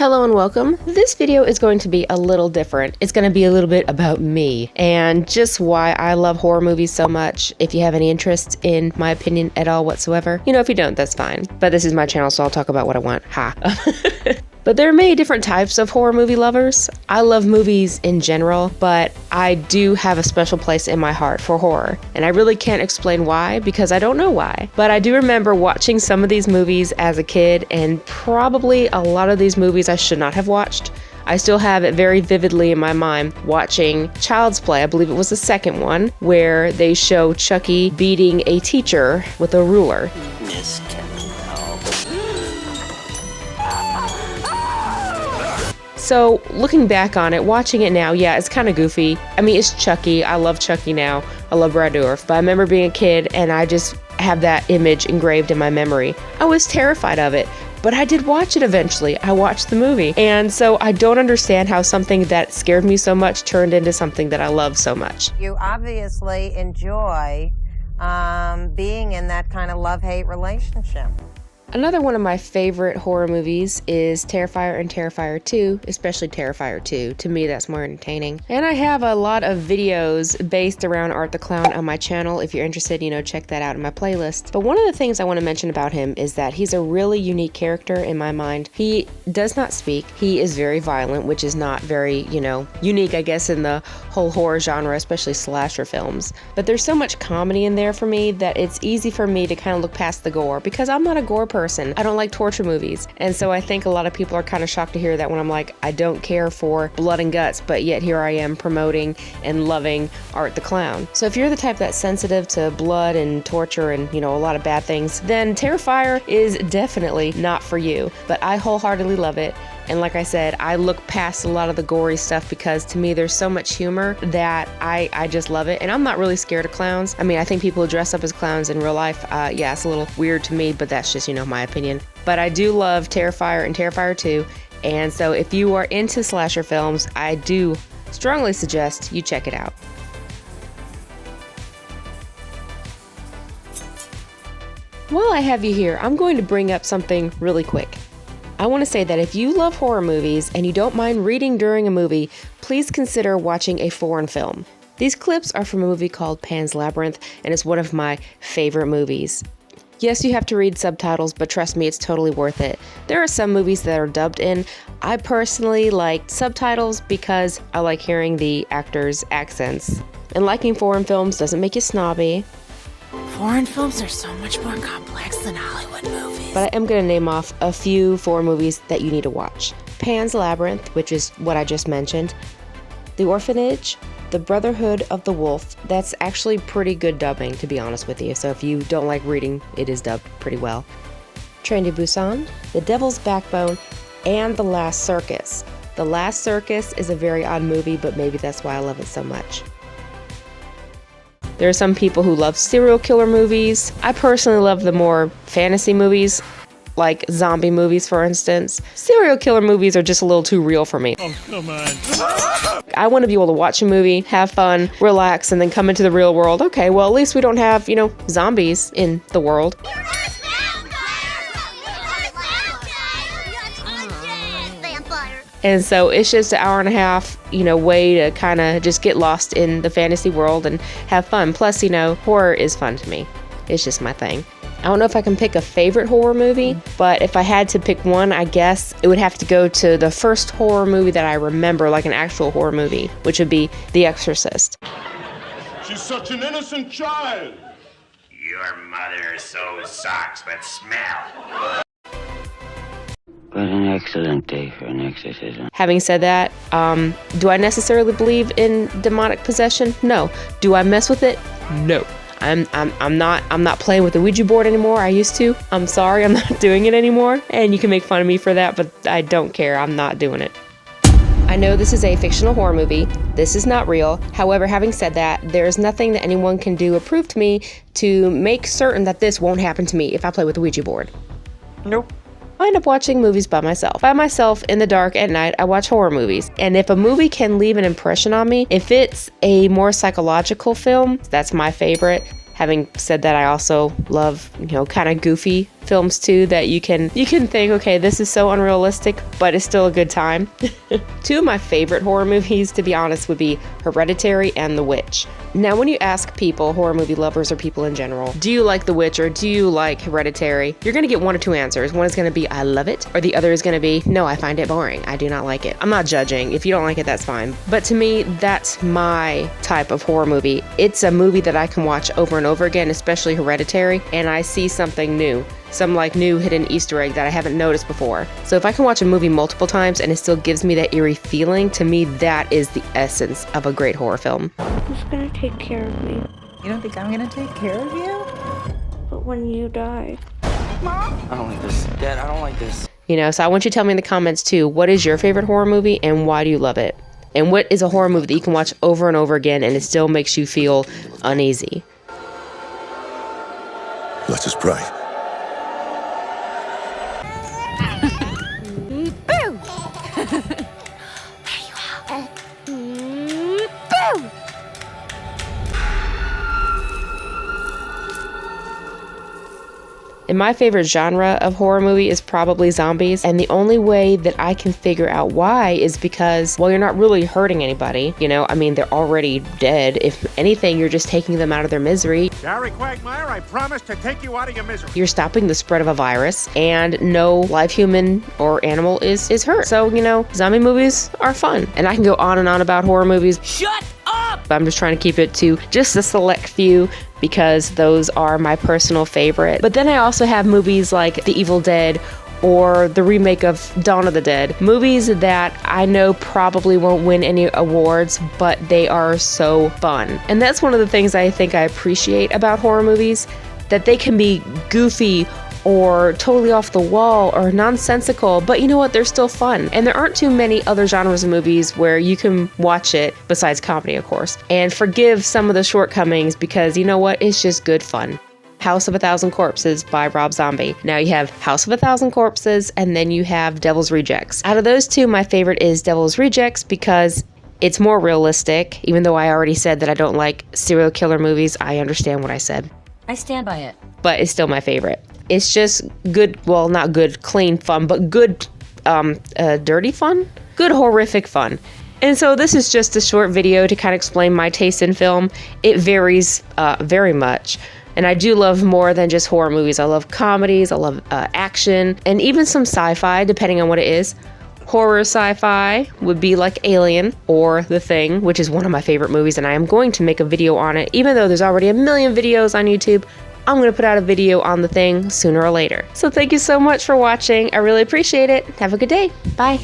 Hello and welcome. This video is going to be a little different. It's going to be a little bit about me and just why I love horror movies so much. If you have any interest in my opinion at all whatsoever, if you don't, that's fine. But this is my channel, so I'll talk about what I want. Ha. But there are many different types of horror movie lovers. I love movies in general, but I do have a special place in my heart for horror. And I really can't explain why, because I don't know why. But I do remember watching some of these movies as a kid, and probably a lot of these movies I should not have watched. I still have it very vividly in my mind watching Child's Play, I believe it was the second one, where they show Chucky beating a teacher with a ruler. Miss So looking back on it, watching it now, yeah, it's kind of goofy. I mean, it's Chucky. I love Chucky now. I love Brad Dourif. But I remember being a kid and I just have that image engraved in my memory. I was terrified of it, but I did watch it eventually. I watched the movie. And so I don't understand how something that scared me so much turned into something that I love so much. You obviously enjoy being in that kind of love-hate relationship. Another one of my favorite horror movies is Terrifier and Terrifier 2, especially Terrifier 2. To me, that's more entertaining. And I have a lot of videos based around Art the Clown on my channel. If you're interested, check that out in my playlist. But one of the things I want to mention about him is that he's a really unique character in my mind. He does not speak. He is very violent, which is not very, unique, I guess, in the whole horror genre, especially slasher films. But there's so much comedy in there for me that it's easy for me to kind of look past the gore, because I'm not a gore person. I don't like torture movies. And so I think a lot of people are kind of shocked to hear that when I'm like, I don't care for blood and guts, but yet here I am promoting and loving Art the Clown. So if you're the type that's sensitive to blood and torture and, a lot of bad things, then Terrifier is definitely not for you. But I wholeheartedly love it. And like I said, I look past a lot of the gory stuff because to me there's so much humor that I just love it. And I'm not really scared of clowns. I mean, I think people who dress up as clowns in real life, yeah, it's a little weird to me, but that's just, my opinion. But I do love Terrifier and Terrifier 2. And so if you are into slasher films, I do strongly suggest you check it out. While I have you here, I'm going to bring up something really quick. I want to say that if you love horror movies and you don't mind reading during a movie, please consider watching a foreign film. These clips are from a movie called Pan's Labyrinth, and it's one of my favorite movies. Yes, you have to read subtitles, but trust me, it's totally worth it. There are some movies that are dubbed in. I personally like subtitles because I like hearing the actors' accents. And liking foreign films doesn't make you snobby. Foreign films are so much more complex than Hollywood movies. But I am going to name off a few foreign movies that you need to watch. Pan's Labyrinth, which is what I just mentioned. The Orphanage. The Brotherhood of the Wolf. That's actually pretty good dubbing, to be honest with you. So if you don't like reading, it is dubbed pretty well. Train to Busan. The Devil's Backbone. And The Last Circus. The Last Circus is a very odd movie, but maybe that's why I love it so much. There are some people who love serial killer movies. I personally love the more fantasy movies, like zombie movies, for instance. Serial killer movies are just a little too real for me. Oh, come on. I want to be able to watch a movie, have fun, relax, and then come into the real world. Okay, well, at least we don't have, zombies in the world. And so it's just an hour and a half, way to kind of just get lost in the fantasy world and have fun. Plus, horror is fun to me. It's just my thing. I don't know if I can pick a favorite horror movie, but if I had to pick one, I guess it would have to go to the first horror movie that I remember, like an actual horror movie, which would be The Exorcist. She's such an innocent child. Your mother sews socks that smell. What an excellent day for an exorcism. Having said that, do I necessarily believe in demonic possession? No. Do I mess with it? No. I'm not playing with the Ouija board anymore. I used to. I'm sorry, I'm not doing it anymore. And you can make fun of me for that, but I don't care. I'm not doing it. I know this is a fictional horror movie. This is not real. However, having said that, there's nothing that anyone can do or prove to me to make certain that this won't happen to me if I play with the Ouija board. Nope. I end up watching movies by myself. By myself in the dark at night, I watch horror movies. And if a movie can leave an impression on me, if it's a more psychological film, that's my favorite. Having said that, I also love, you know, kind of goofy films too, that you can think, okay, this is so unrealistic, but it's still a good time. Two of my favorite horror movies, to be honest, would be Hereditary and The Witch. Now, when you ask people, horror movie lovers or people in general, do you like The Witch or do you like Hereditary? You're gonna get one of two answers. One is gonna be, I love it, or the other is gonna be, no, I find it boring. I do not like it. I'm not judging. If you don't like it, that's fine. But to me, that's my type of horror movie. It's a movie that I can watch over and over again, especially Hereditary, and I see something new. Some like new hidden Easter egg that I haven't noticed before. So if I can watch a movie multiple times and it still gives me that eerie feeling, to me that is the essence of a great horror film. Who's gonna take care of me? You don't think I'm gonna take care of you? But when you die. Mom? I don't like this. Dad, I don't like this. You know, so I want you to tell me in the comments too, what is your favorite horror movie and why do you love it? And what is a horror movie that you can watch over and over again and it still makes you feel uneasy? Let us pray. And my favorite genre of horror movie is probably zombies, and the only way that I can figure out why is because, well, you're not really hurting anybody, you know, I mean, they're already dead. If anything, you're just taking them out of their misery. Gary Quagmire, I promise to take you out of your misery. You're stopping the spread of a virus, and no live human or animal is hurt. So, you know, zombie movies are fun. And I can go on and on about horror movies. Shut up! I'm just trying to keep it to just a select few because those are my personal favorite. But then I also have movies like The Evil Dead or the remake of Dawn of the Dead. Movies that I know probably won't win any awards, but they are so fun. And that's one of the things I think I appreciate about horror movies, that they can be goofy or totally off the wall or nonsensical, but you know what, they're still fun. And there aren't too many other genres of movies where you can watch it, besides comedy of course, and forgive some of the shortcomings because you know what, it's just good fun. House of a Thousand Corpses by Rob Zombie. Now you have House of a Thousand Corpses and then you have Devil's Rejects. Out of those two, my favorite is Devil's Rejects because it's more realistic. Even though I already said that I don't like serial killer movies, I understand what I said. I stand by it. But it's still my favorite. It's just good, well, not good, clean fun, but good, dirty fun? Good horrific fun. And so this is just a short video to kind of explain my taste in film. It varies very much. And I do love more than just horror movies. I love comedies, I love action, and even some sci-fi, depending on what it is. Horror sci-fi would be like Alien or The Thing, which is one of my favorite movies, and I am going to make a video on it. Even though there's already a million videos on YouTube, I'm going to put out a video on The Thing sooner or later. So thank you so much for watching. I really appreciate it. Have a good day. Bye.